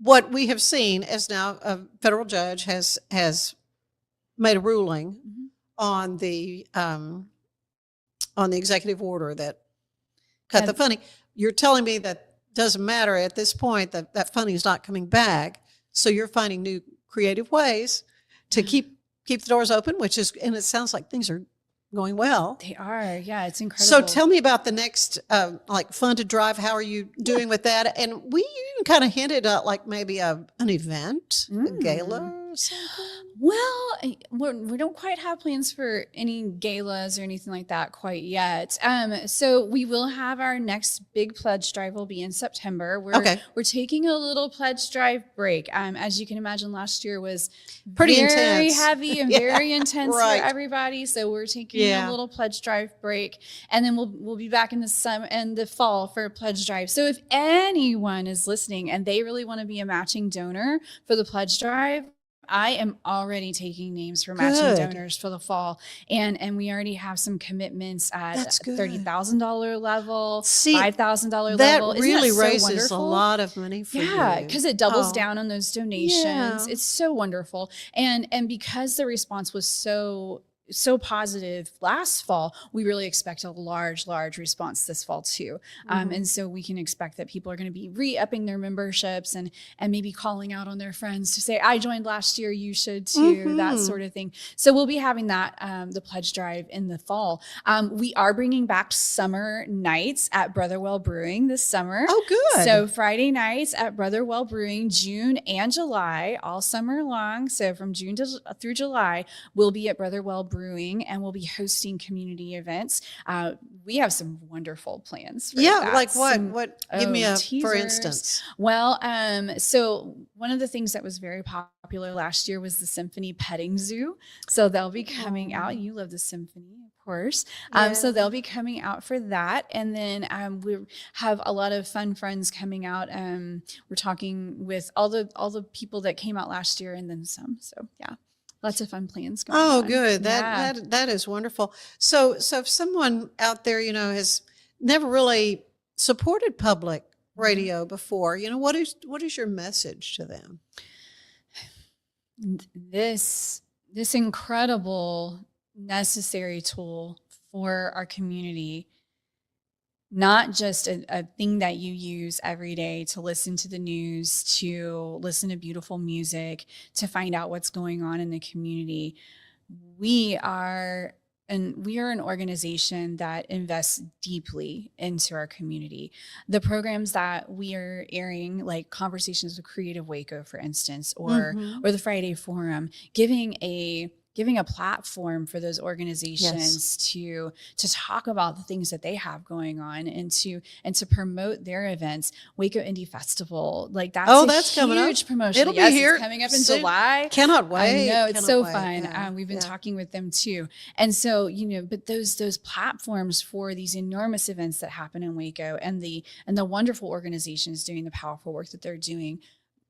what we have seen is now a federal judge has made a ruling on the executive order that cut the funding. You're telling me that doesn't matter at this point, that funding is not coming back. So you're finding new creative ways to keep the doors open, and it sounds like things are going well. They are. Yeah, it's incredible. So tell me about the next, Funded Drive. How are you doing with that? And we even kind of hinted at maybe an event, a gala or something. Well, we don't quite have plans for any galas or anything like that quite yet. So we will have our next big pledge drive will be in September. We're taking a little pledge drive break. As you can imagine, last year was pretty very intense, heavy and very intense for everybody. So we're taking a little pledge drive break, and then we'll be back in the summer and the fall for a pledge drive. So if anyone is listening and they really want to be a matching donor for the pledge drive, I am already taking names for matching Good. donors for the fall, and we already have some commitments at That's good. $30,000 level, See, $5,000 that level. Isn't really so raises wonderful? a lot of money for you. Yeah, because it doubles Oh. down on those donations. Yeah. It's so wonderful, and because the response was so positive last fall, we really expect a large response this fall too. And so we can expect that people are going to be re-upping their memberships and maybe calling out on their friends to say, I joined last year, you should too, that sort of thing. So we'll be having that, the pledge drive in the fall. We are bringing back summer nights at Brotherwell Brewing this summer. Oh, good. So Friday nights at Brotherwell Brewing, June and July, all summer long. So from June through July, we'll be at Brotherwell Brewing, and we'll be hosting community events. We have some wonderful plans for that. Like what? What? Give me a, for teasers. instance. Well, so one of the things that was very popular last year was the Symphony Petting Zoo. So they'll be coming out. You love the symphony, of course. So they'll be coming out for that. And then we have a lot of fun friends coming out. We're talking with all the people that came out last year and then some. So yeah. Lots of fun plans going on. Good. That is wonderful. So if someone out there, has never really supported public radio before, what is your message to them? This incredible, necessary tool for our community, not just a thing that you use every day to listen to the news, to listen to beautiful music, to find out what's going on in the community. We are an organization that invests deeply into our community. The programs that we are airing, like Conversations with Creative Waco, for instance, or the Friday Forum, giving a platform for those organizations to talk about the things that they have going on and to promote their events. Waco Indie Festival, that's coming up. Huge promotion. It'll be here. It's coming up in soon. July. Cannot wait. I know, it's so wait. fun. Yeah. We've been talking with them too. And so, but those platforms for these enormous events that happen in Waco and the wonderful organizations doing the powerful work that they're doing,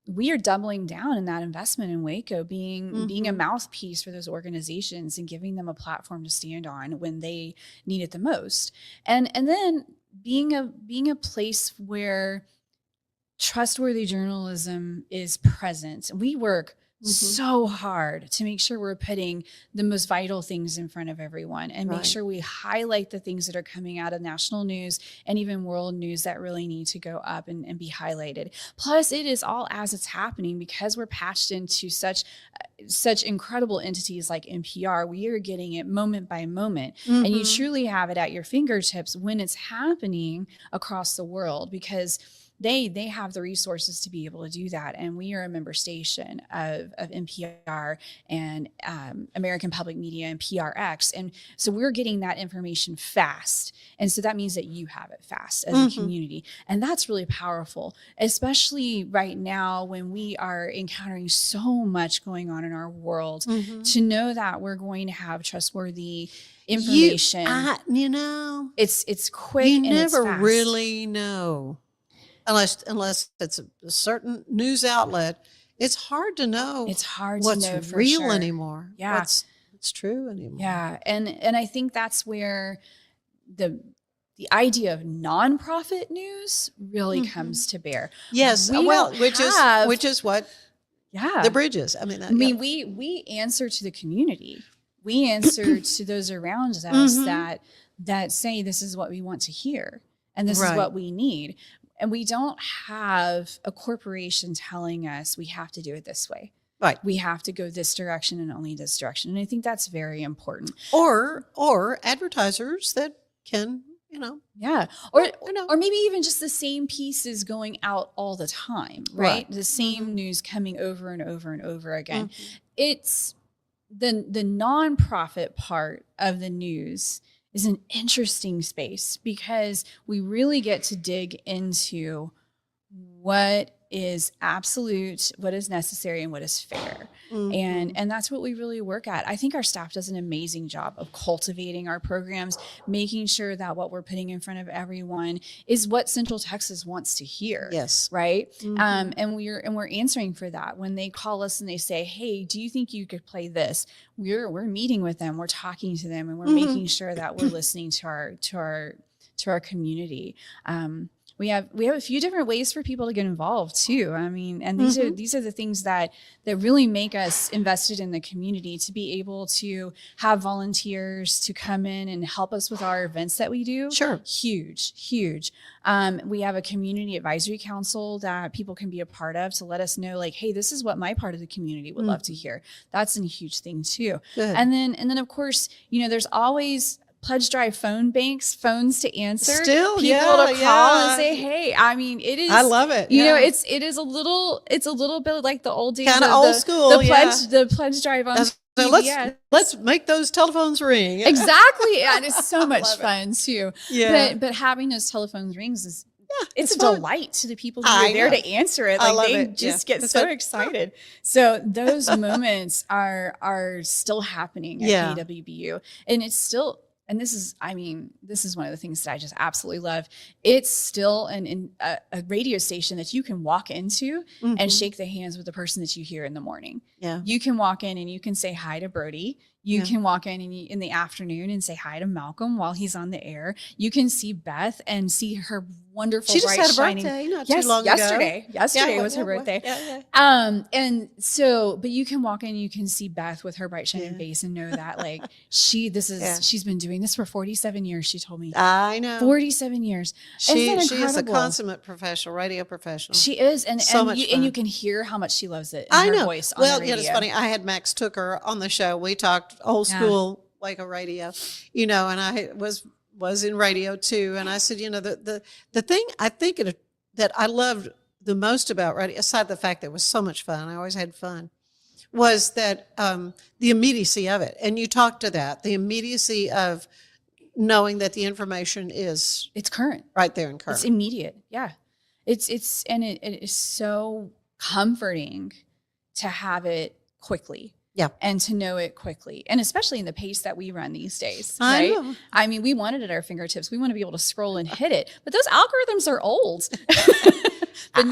we are doubling down in that investment in Waco, being a mouthpiece for those organizations and giving them a platform to stand on when they need it the most. And then being a place where trustworthy journalism is present. We work so hard to make sure we're putting the most vital things in front of everyone and make sure we highlight the things that are coming out of national news and even world news that really need to go up and be highlighted. Plus, it is all as it's happening because we're patched into such incredible entities like NPR. We are getting it moment by moment, and you truly have it at your fingertips when it's happening across the world because they have the resources to be able to do that. And we are a member station of NPR and American Public Media and PRX. And so we're getting that information fast. And so that means that you have it fast as a community. And that's really powerful, especially right now when we are encountering so much going on in our world, to know that we're going to have trustworthy information. It's quick and it's fast. You never really know. Unless it's a certain news outlet, it's hard to know. It's hard what's to know for real sure. anymore. Yeah, what's true anymore. Yeah, and I think that's where the idea of nonprofit news really comes to bear. Yes, which is what the bridge is. We answer to the community. We answer to those around us that say this is what we want to hear and this is what we need. And we don't have a corporation telling us we have to do it this way. Right. We have to go this direction and only this direction. And I think that's very important. Or advertisers that can, Yeah. Or maybe even just the same pieces going out all the time, right? The same news coming over and over and over again. It's the nonprofit part of the news is an interesting space because we really get to dig into what is absolute, what is necessary, and what is fair. And that's what we really work at. I think our staff does an amazing job of cultivating our programs, making sure that what we're putting in front of everyone is what Central Texas wants to hear. Yes. Right. And we're answering for that. When they call us and they say, hey, do you think you could play this? We're meeting with them, we're talking to them, and we're making sure that we're listening to our community. We have a few different ways for people to get involved too. I mean, and these are the things that really make us invested in the community, to be able to have volunteers to come in and help us with our events that we do. Sure. Huge. We have a community advisory council that people can be a part of to let us know, like, hey, this is what my part of the community would love to hear. That's a huge thing too. Good. And then of course, there's always pledge drive phones to answer. Still, people to call and say, hey, I mean, it is. I love it. It is a little bit like the old days. Kind of old school. The pledge drive on. So let's make those telephones ring. Exactly. And it's so much fun too. Yeah. But having those telephones rings is, it's a fun. delight to the people who are there to answer it. Like they just get so excited. So those moments are still happening at KWBU, and it's still. And this is one of the things that I just absolutely love. It's still a radio station that you can walk into and shake the hands with the person that you hear in the morning. Yeah. You can walk in and you can say hi to Brody. You can walk in in the afternoon and say hi to Malcolm while he's on the air. You can see Beth and see her wonderful, she just bright, had a shining. birthday not too long ago. Yesterday was her birthday. And so, but you can walk in, you can see Beth with her bright shining face and know that like she's been doing this for 47 years. She told me. I know. 47 years. She is a consummate professional, radio professional. She is, and you can hear how much she loves it in her voice on the radio. It's funny. I had Max Tooker on the show. We talked old school Waco radio, and I was in radio too. And I said, the thing I think that I loved the most about radio, aside the fact that it was so much fun, I always had fun, was that the immediacy of it. And you talked to that, the immediacy of knowing that the information it's current, right there in current. It's immediate. Yeah. It is so comforting to have it quickly. Yeah. And to know it quickly. And especially in the pace that we run these days. I right? know. I mean, we want it at our fingertips. We want to be able to scroll and hit it. But those algorithms are old. The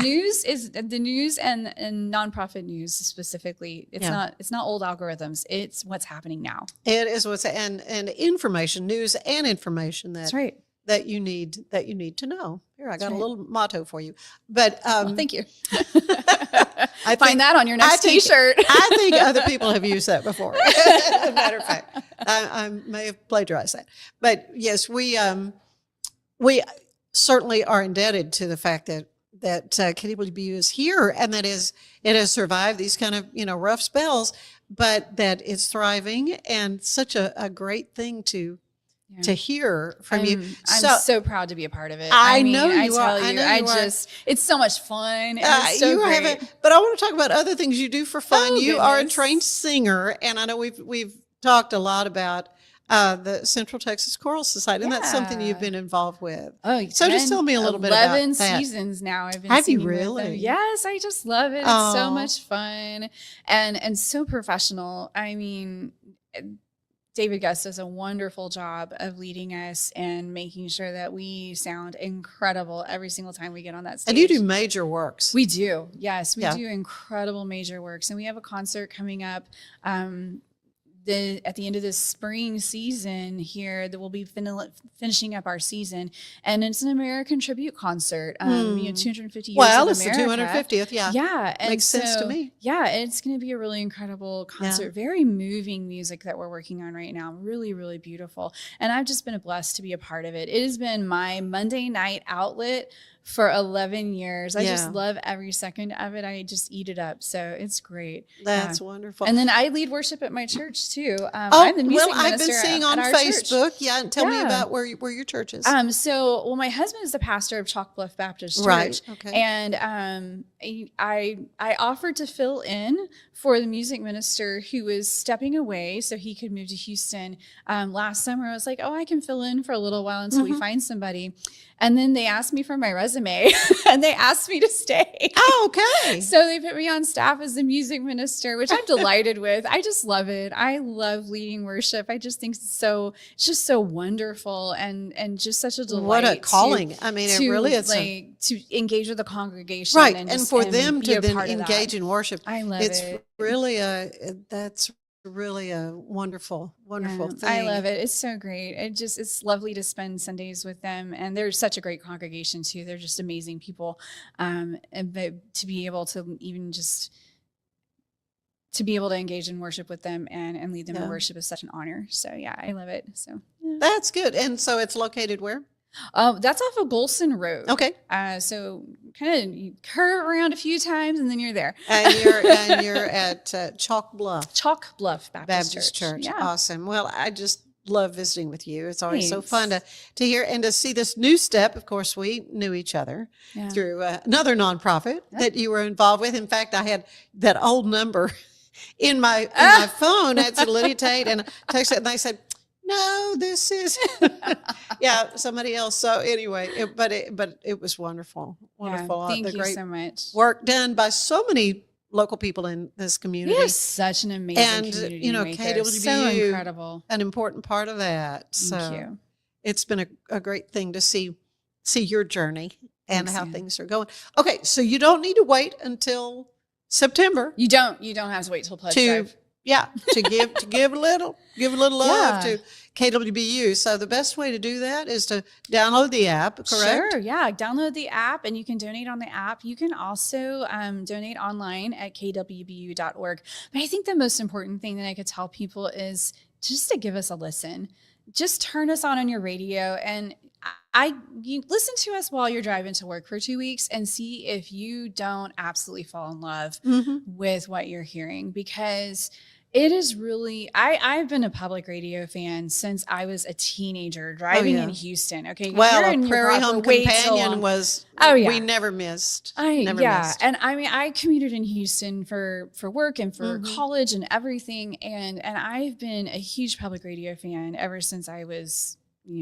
news and nonprofit news specifically. It's not old algorithms. It's what's happening now. It is and information, news and information that's right. that you need to know. Here, I got a little motto for you. But thank you. I find that on your next T-shirt. I think other people have used that before. As a matter of fact, I may have plagiarized that. But yes, we certainly are indebted to the fact that KWBU is here, and that it has survived these kind of rough spells, but that it's thriving, and such a great thing to hear from you. I'm so proud to be a part of it. I know you are. It's so much fun. And it's so great. But I want to talk about other things you do for fun. You are a trained singer, and I know we've talked a lot about the Central Texas Choral Society, and that's something you've been involved with. Oh, so just tell me a little bit about that. 11 seasons now I've been Have singing you really? with them. Yes, I just love it. It's so much fun and so professional. I mean, David Gus does a wonderful job of leading us and making sure that we sound incredible every single time we get on that stage. And you do major works. We do. Yes, we do incredible major works. And we have a concert coming up at the end of this spring season here that we'll be finishing up our season, and it's an American tribute concert. 250 years well, of it's America. the 250th. Yeah, and makes sense to me. Yeah, it's going to be a really incredible concert. Very moving music that we're working on right now. Really, really beautiful. And I've just been blessed to be a part of it. It has been my Monday night outlet for 11 years. I just love every second of it. I just eat it up. So it's great. That's wonderful. And then I lead worship at my church too. I'm the music minister I've been seeing on Facebook. Church. Tell me about where your church is. My husband is the pastor of Chalk Bluff Baptist Church. Right. Okay. And I offered to fill in for the music minister who was stepping away so he could move to Houston. Last summer, I was like, I can fill in for a little while until we find somebody. And then they asked me for my resume. resume and they asked me to stay. Oh, okay. So they put me on staff as the music minister, which I'm delighted with. I just love it. I love leading worship. I just think it's just so wonderful and just such a delight. What a calling. I mean, it really is to engage with the congregation. Right. And for them to then engage engage in worship. I love it. That's really a wonderful thing. I love it. It's so great. It's lovely to spend Sundays with them, and they're such a great congregation too. They're just amazing people, but to be able to even just to be able to engage in worship with them and lead them in worship is such an honor. So yeah, I love it. So that's good. And so it's located where? That's off of Golson Road. Okay. So kind of curve around a few times and then you're there. And you're at Chalk Bluff Baptist Church. Yeah. Awesome. Well, I just love visiting with you. It's always so fun to hear and to see this new step. Of course, we knew each other through another nonprofit that you were involved with. In fact, I had that old number in my phone. It's Lydia Tate, and I texted it, and they said, "No, this is somebody else." So anyway, but it was wonderful. Thank you so much. Work done by so many local people in this community. We have such an amazing community. And KWBU, so incredible, an important part of that. Thank you. It's been a great thing to see your journey and how things are going. Okay, so you don't need to wait until September. You don't have to wait till Pledge Drive. Yeah, to give a little love to KWBU. So the best way to do that is to download the app, correct? Sure, yeah. Download the app and you can donate on the app. You can also donate online at kwbu.org. But I think the most important thing that I could tell people is just to give us a listen. Just turn us on your radio and you listen to us while you're driving to work for 2 weeks and see if you don't absolutely fall in love with what you're hearing, because it is really, I've been a public radio fan since I was a teenager driving in Houston. Okay. Well, a Prairie Home Companion was, we never missed. Missed. And I mean, I commuted in Houston for work and for college and everything. And I've been a huge public radio fan ever since I was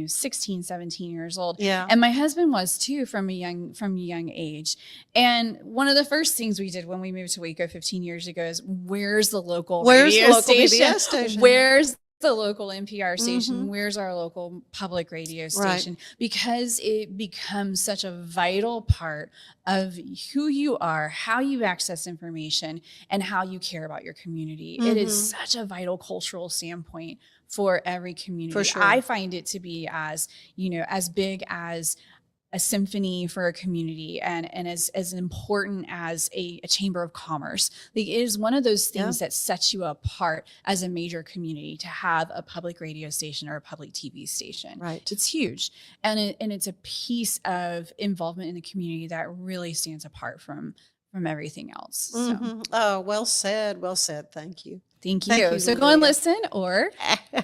16, 17 years old. Yeah. And my husband was too from a young age. And one of the first things we did when we moved to Waco 15 years ago is where's the local radio station? Where's the local NPR station? Where's our local public radio station? Right. Because it becomes such a vital part of who you are, how you access information, and how you care about your community. It is such a vital cultural standpoint for every community. For sure. I find it to be as big as a symphony for a community and as important as a chamber of commerce. Like, it is one of those things that sets you apart as a major community to have a public radio station or a public TV station. Right. It's huge. And it's a piece of involvement in the community that really stands apart from everything else. So. Oh, well said. Well said. Thank you. Thank you. So go and listen or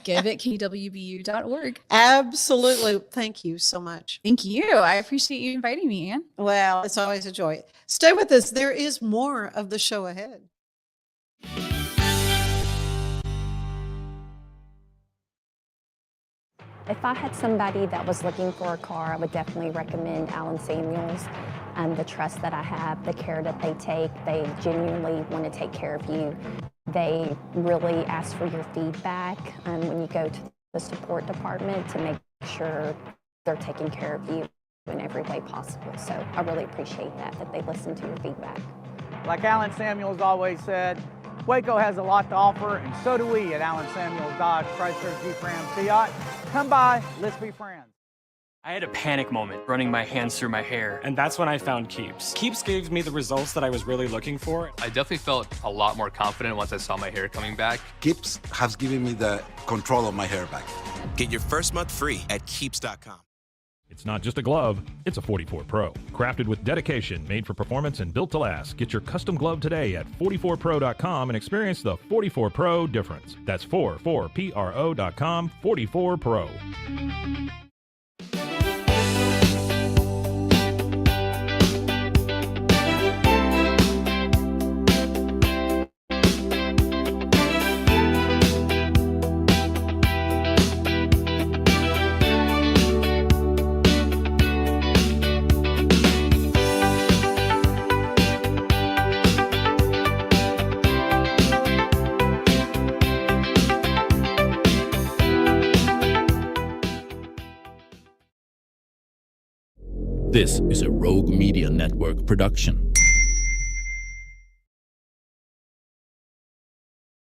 give it kwbu.org. Absolutely. Thank you so much. Thank you. I appreciate you inviting me, Ann. Well, it's always a joy. Stay with us. There is more of the show ahead. If I had somebody that was looking for a car, I would definitely recommend Allen Samuels. The trust that I have, the care that they take, they genuinely want to take care of you. They really ask for your feedback when you go to the support department to make sure they're taking care of you in every way possible. So I really appreciate that they listen to your feedback. Like Allen Samuels always said, Waco has a lot to offer, and so do we at Allen Samuels Dodge Chrysler Jeep Ram Fiat. Come by, let's be friends. I had a panic moment running my hands through my hair, and that's when I found Keeps. Keeps gave me the results that I was really looking for. I definitely felt a lot more confident once I saw my hair coming back. Keeps has given me the control of my hair back. Get your first month free at Keeps.com. It's not just a glove, it's a 44 Pro. Crafted with dedication, made for performance, and built to last. Get your custom glove today at 44pro.com and experience the 44 Pro difference. That's 44pro.com, 44 Pro. This is a Rogue Media Network production.